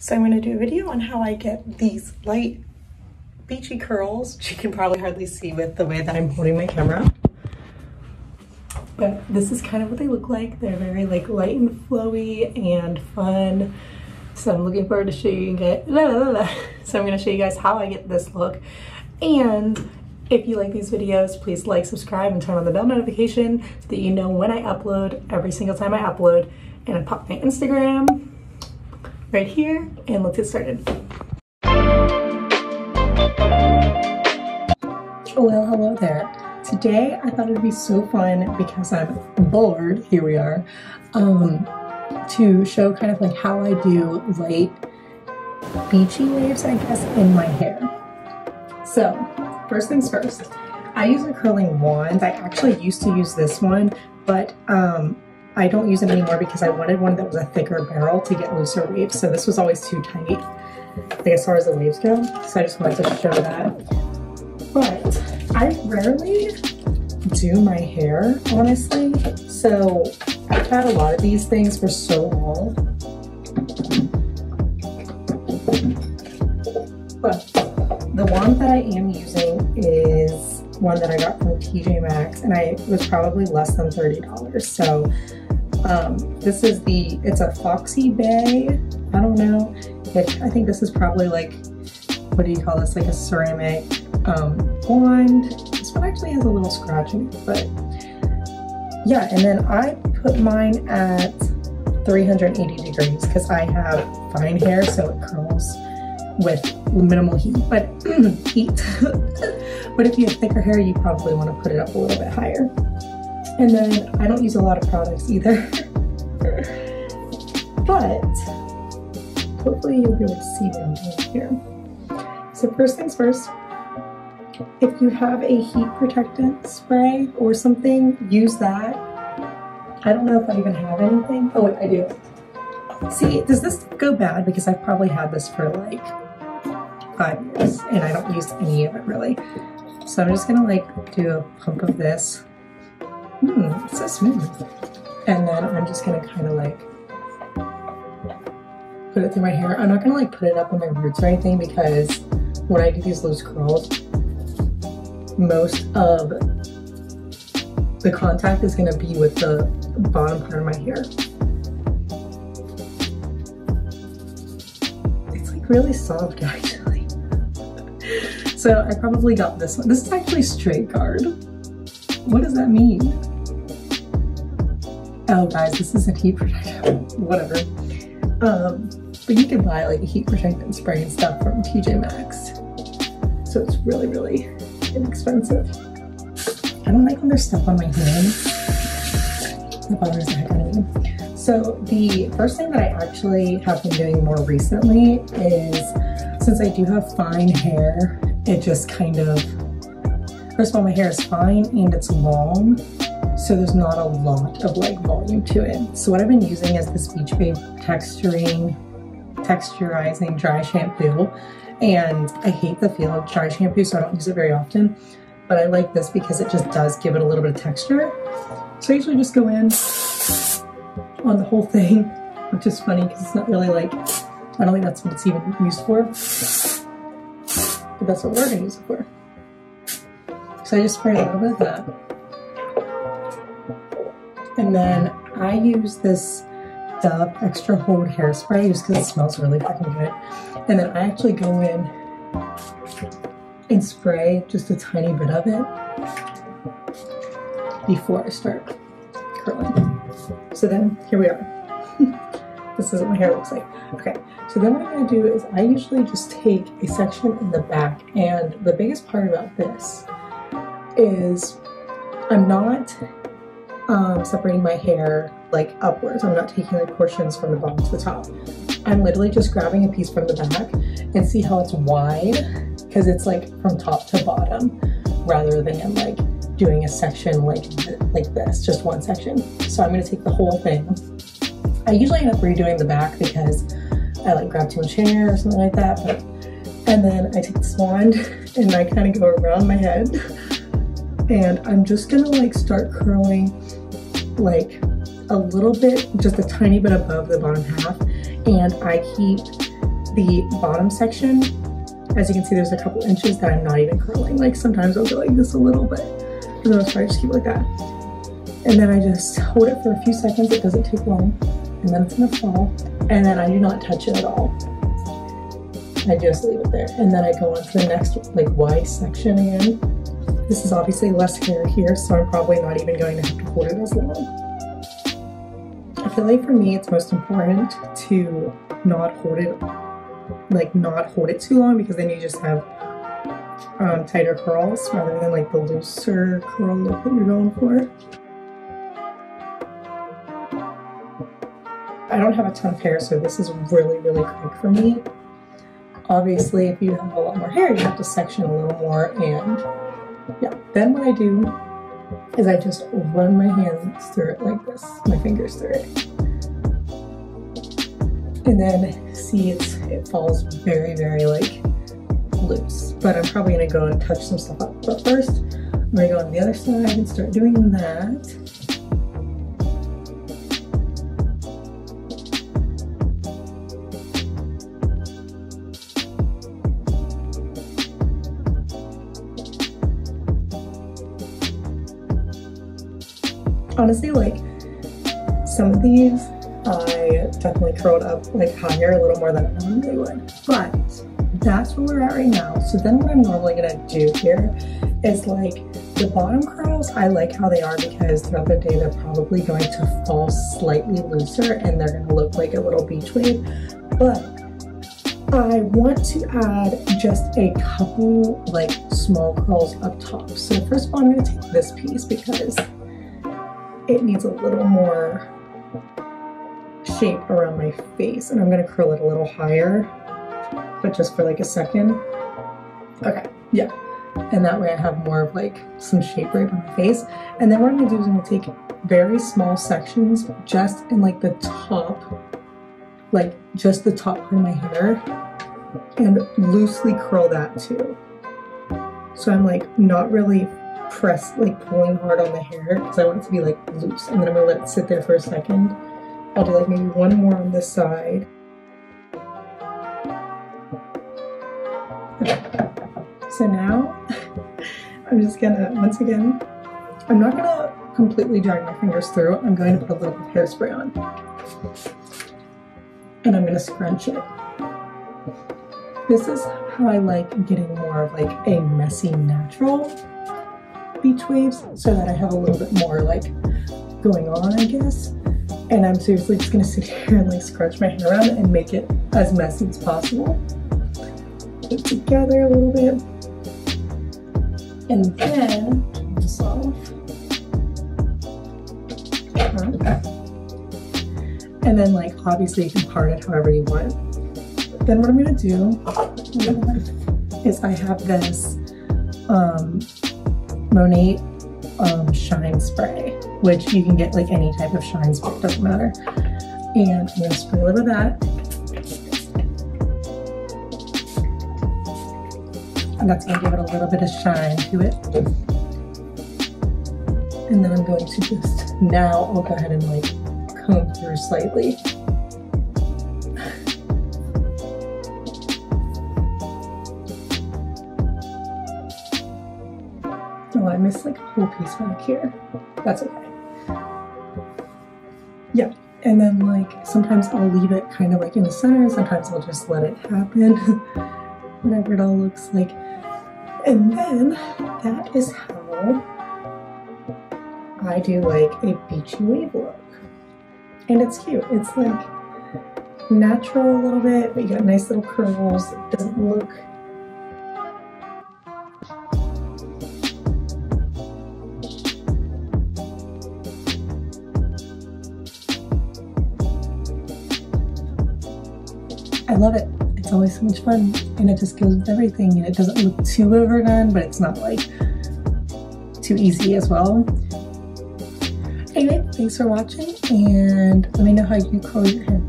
So I'm going to do a video on how I get these light beachy curls, which you can probably hardly see with the way that I'm holding my camera. But this is kind of what they look like. They're very like light and flowy and fun. So I'm looking forward to show you guys. So I'm going to show you guys how I get this look. And if you like these videos, please like, subscribe, and turn on the bell notification so that you know when I upload every single time I upload. And I pop my Instagram right here, and let's get started. Well, hello there. Today I thought it'd be so fun because I'm bored, here we are, to show kind of like how I do light beachy waves, I guess, in my hair. So, first things first, I use a curling wand. I actually used to use this one, but I don't use it anymore because I wanted one that was a thicker barrel to get looser waves. So this was always too tight, like as far as the waves go. So I just wanted to show that. But I rarely do my hair, honestly. So I've had a lot of these things for so long. But the one that I am using is one that I got from TJ Maxx, and it was probably less than $30. So this is it's a Foxy Bay. I don't know. I think this is probably like, what do you call this? Like a ceramic wand. This one actually has a little scratch in it, but yeah. And then I put mine at 380 degrees because I have fine hair, so it curls with minimal heat. But but if you have thicker hair, you probably want to put it up a little bit higher. And then I don't use a lot of products either. But hopefully you'll be able to see what I'm doing here. So first things first, if you have a heat protectant spray or something, use that. I don't know if I even have anything. Oh wait, I do. See, does this go bad? Because I've probably had this for like 5 years and I don't use any of it really. So I'm just gonna like do a pump of this. It's so smooth. And then I'm just gonna kind of like put it through my hair. I'm not gonna like put it up on my roots or anything because when I do these loose curls, most of the contact is gonna be with the bottom part of my hair. It's like really soft actually. So I probably got this one. This is actually straight guard. What does that mean? Oh guys, this isn't heat protectant, whatever. But you can buy like a heat protectant spray and stuff from TJ Maxx. So it's really, really inexpensive. I don't like when there's stuff on my hands. That bothers the heck out of me. So the first thing that I actually have been doing more recently is, since I do have fine hair, it just kind of, first of all, my hair is fine and it's long, so there's not a lot of like volume to it. So what I've been using is this Beachy texturizing dry shampoo, and I hate the feel of dry shampoo, so I don't use it very often. But I like this because it just does give it a little bit of texture. So I usually just go in on the whole thing, which is funny because it's not really like, I don't think that's what it's even used for. But that's what we're gonna use it for. So I just spray a little bit of that. And then I use this Dove Extra Hold Hairspray just because it smells really fucking good. And then I actually go in and spray just a tiny bit of it before I start curling. So then, here we are. This is what my hair looks like. Okay, so then what I'm gonna do is I usually just take a section in the back, and the biggest part about this is I'm not separating my hair like upwards. I'm not taking like portions from the bottom to the top. I'm literally just grabbing a piece from the back, and see how it's wide, because it's like from top to bottom rather than like doing a section like this, just one section. So I'm gonna take the whole thing. I usually end up redoing the back because I like grab too much hair or something like that. And then I take this wand and I kind of go around my head, and I'm just gonna like start curling like a little bit, just a tiny bit above the bottom half, and I keep the bottom section, as you can see, there's a couple inches that I'm not even curling. Like sometimes I'll go like this a little bit, for the most part I just keep it like that. And then I just hold it for a few seconds, it doesn't take long, and then it's gonna fall, and then I do not touch it at all. I just leave it there. And then I go on to the next like wide section again. This is obviously less hair here, so I'm probably not even going to have to hold it as long. I feel like for me, it's most important to not hold it too long, because then you just have tighter curls rather than like the looser curl look that you're going for. I don't have a ton of hair, so this is really, really quick for me. Obviously, if you have a lot more hair, you have to section a little more, and yeah. Then what I do is I just run my hands through it like this, my fingers through it. And then see, it falls very, very like loose, but I'm probably gonna go and touch some stuff up. But first, I'm gonna go on the other side and start doing that. Honestly, like some of these, I definitely curled up like higher, a little more than I normally would, but that's where we're at right now. So then what I'm normally gonna do here is like the bottom curls, I like how they are because throughout the day they're probably going to fall slightly looser and they're gonna look like a little beach wave. But I want to add just a couple like small curls up top. So first of all, I'm gonna take this piece because it needs a little more shape around my face, and I'm gonna curl it a little higher, but just for like a second. Okay, yeah. And that way I have more of like some shape right on my face. And then what I'm gonna do is I'm gonna take very small sections just in like the top, like just the top part of my hair, and loosely curl that too. So I'm like not really pulling hard on the hair because I want it to be like loose, and then I'm gonna let it sit there for a second. I'll do like maybe one more on this side. Okay. So now I'm just gonna, once again, I'm not gonna completely drag my fingers through. I'm going to put a little bit of hairspray on, and I'm gonna scrunch it. This is how I like getting more of like a messy natural beach waves, so that I have a little bit more like going on, I guess. And I'm seriously just gonna sit here and like scrunch my hair around and make it as messy as possible. Put it together a little bit. And then turn this off. And then like obviously you can part it however you want. But then what I'm gonna do is I have this Monet shine spray, which you can get like any type of shine spray, doesn't matter. And I'm gonna spray a little of that. And that's gonna give it a little bit of shine to it. And then I'm going to just, now I'll go ahead and like comb through slightly. Oh, I missed like a whole piece back here. That's okay. Yeah, and then like sometimes I'll leave it kind of like in the center, sometimes I'll just let it happen, whatever it all looks like. And then that is how I do like a beachy wave look. And it's cute. It's like natural a little bit, but you got nice little curls. It doesn't look I love it. It's always so much fun, and it just goes with everything, and it doesn't look too overdone, but it's not like too easy as well. Anyway, thanks for watching, and let me know how you curl your hair.